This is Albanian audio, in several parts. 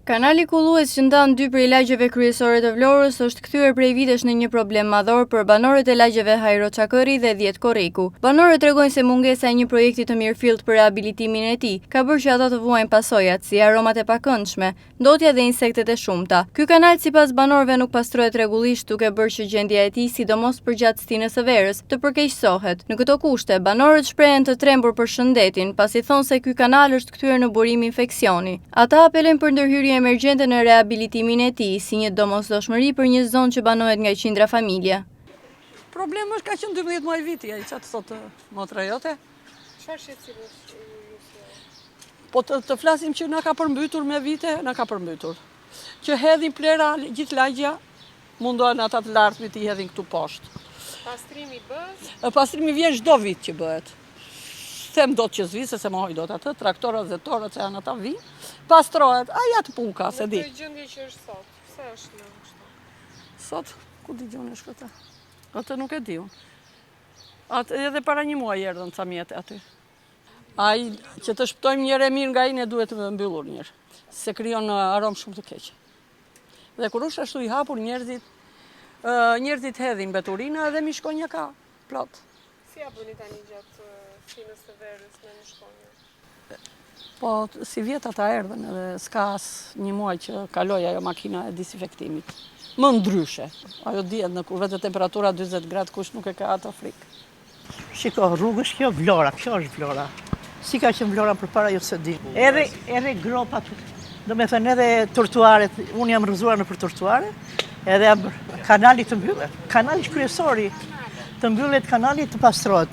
Kanali kullues që ndan dy prej lagjeve kryesore të Vlorës është kthyer prej vitesh në një problem madhor për banorët e lagjeve Hajro Çakëri dhe 10 Korriku. Banorët tregojnë se mungesa e një projekti të mirëfillt për rehabilitimin e tij ka bërë që ata të vuajnë pasojat si aromat e pakëndshme, ndotja dhe insektet e shumta. Ky kanal sipas banorëve nuk pastrohet rregullisht, duke bërë që gjendja e tij, sidomos përgjatë stinës së verës, të përkeqësohet. Në këto kushte, banorët shprehen të trembur për shëndetin, pasi thonë se ky kanal është kthyer në burim infeksioni. Ata apelojnë për ndërhyrje emergjente në rehabilitimin e tij, si një domosdoshmëri për një zonë që banohet nga qindra familje. Problemi është ka qenë 12 muaj viti, ai çfarë thotë motra jote? Çfarë shqetësimesh? Po të flasim që na ka përmbytur me vite, na ka përmbytur. Që hedhin plera gjithë lagja, mundohen ata të lartëmit i hedhin këtu poshtë. Pastrimi bëhet? Pastrimi vjen çdo vit që bëhet. Them dot që s'vi, se mohoj dot atë, traktorat dhe torat që janë ata vinë, pastrohet, aja të punka, se di. Në të gjendje që është sot, pse është në kështu? Sot, ku digjon është këta? Atë nuk e di unë. Atë edhe para një muaj erdhën ca mjete aty. Ai që të shpëtojmë njëre mirë nga ai ne duhet të mbyllur njërë, se krijon aromë shumë të keqe. Dhe kur është ashtu i hapur njerëzit hedhin beturina dhe mishkonja ka plot. Si ja bëni tani gjatë stinës së verës me mishkonja? Po, si vjet ata erdhen edhe s'ka as një muaj që kaloi ajo makina e disinfektimit. Më ndryshe. Ajo dihet në kur vetë temperatura 40 gradë kush nuk e ka ato frikë. Shiko, rrugës kjo Vlora, kjo është Vlora. Si ka qenë Vlora përpara jo se di. Edhe gropat, do me thënë edhe trotuaret, unë jam rrëzuar në për trotuare, edhe kanali të mbyllet. Kanali kryesori të mbyllet, kanali të pastrohet.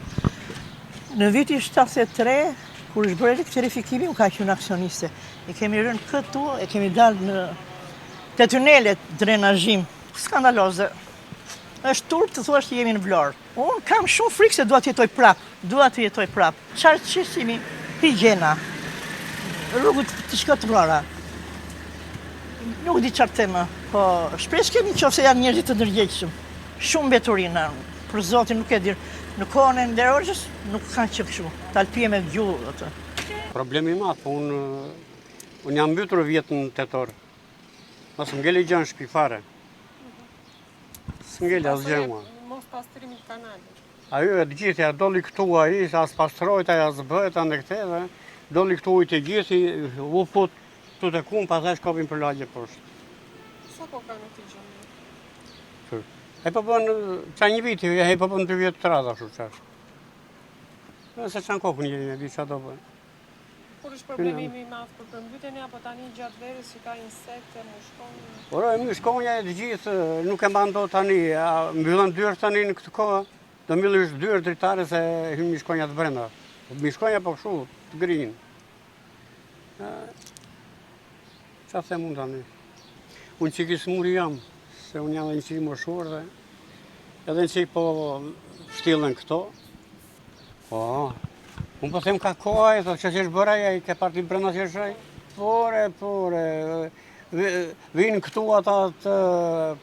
Në viti 73, kur është bërë elektrifikimi, u ka qenë aksioniste. E kemi rënë këtu, e kemi dalë te tunelet drenazhim. Skandaloze. Është turp të thuash që jemi në Vlorë. Unë kam shumë frikë se dua të jetoj prap. Çfarë çështimi? Higjiena. Rrugët të shkatruara. Nuk di çfarë tema, po shpesh kemi nëse janë njerëz të ndërgjegjshëm. Shumë beturina, për Zotin nuk e di. Në kohën e Nderozhës nuk kanë që kështu, talpije me gjullë atë. Problemi i madh, po unë jam mbytur vjetën tetor. Mos ngeli gjën shtëpi fare. S'ngeli asgjë mua. Mos pastrimi të kanalit. Ajo e të gjithë, doli këtu ai, as pastrohet, as bëhet anë këthe, doli këtu i të gjithë, u fut tu te kum, pastaj shkopin për lagje poshtë. Sa po ka në të gjë? E po bën qa një viti, e po bën 2 vjetë të radha shu qash. Se qanë kokën jeni e di qa do bën. Kur është problemi më i madh për përmbytjen apo tani gjatë verës që ka insekte, mushkonja? Ora, mushkonja e të gjithë nuk e mban dot tani, mbyllën dyrë tani në këtë kohë, do mbyllish dyrë dritare se hyn mushkonja të brenda. Mushkonja po kështu, të grinë. Qa them unë tani? Unë që kisë muri jam, se unë jam dhe një qikë moshur dhe edhe një qikë po shtilën këto. Po, unë po them ka koha e, që është bëraj, i ke parti brenda që është aj. Pore, vinë këtu ata të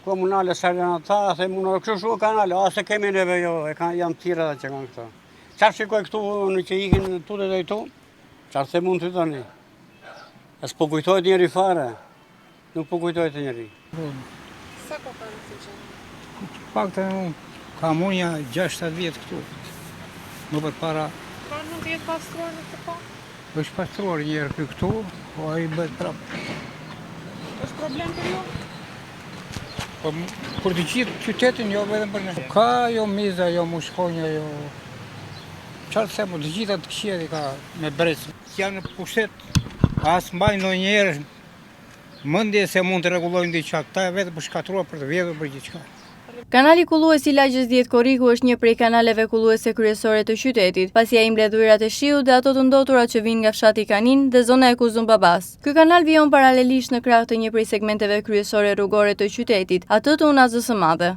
komunale, sërën ata, them unë, kështu shu kanale, a se kemi neve jo, janë tira dhe që kanë këto. Qarë shikoj këtu në që ikin tute dhe i tu, qarë them unë të tani. E s'po kujtojt njeri fare, nuk po kujtojt njeri. Sa po ka në të gjë? Pak të kam unë 6-7 vjetë këtu. Më për para... Pra mund të jetë pastruar në këtë po? është pastruar njerë për këtu, po a i bëhet prapë. është problem për ju? Po për të gjithë qytetin, jo vetëm për ne. Ka jo miza, jo mushkonja, jo... Qarë të themu, të gjitha të këshjeti ka me brecë. Janë në pushtet, asë mbajnë në njerë mëndje se mund të regulojnë diçka, ta e vetë për shkatruar për të vjetur për gjithka. Kanali kullues i lagjës 10 Korriku është një prej kanaleve kulluese kryesore të qytetit, pasi ai mbledh ujërat e shiut dhe ato të ndotura që vijnë nga fshati Kanin dhe zona e Kuzumbabas. Ky kanal vijon paralelisht në krah të një prej segmenteve kryesore rrugore të qytetit, atë të Unazës së Madhe.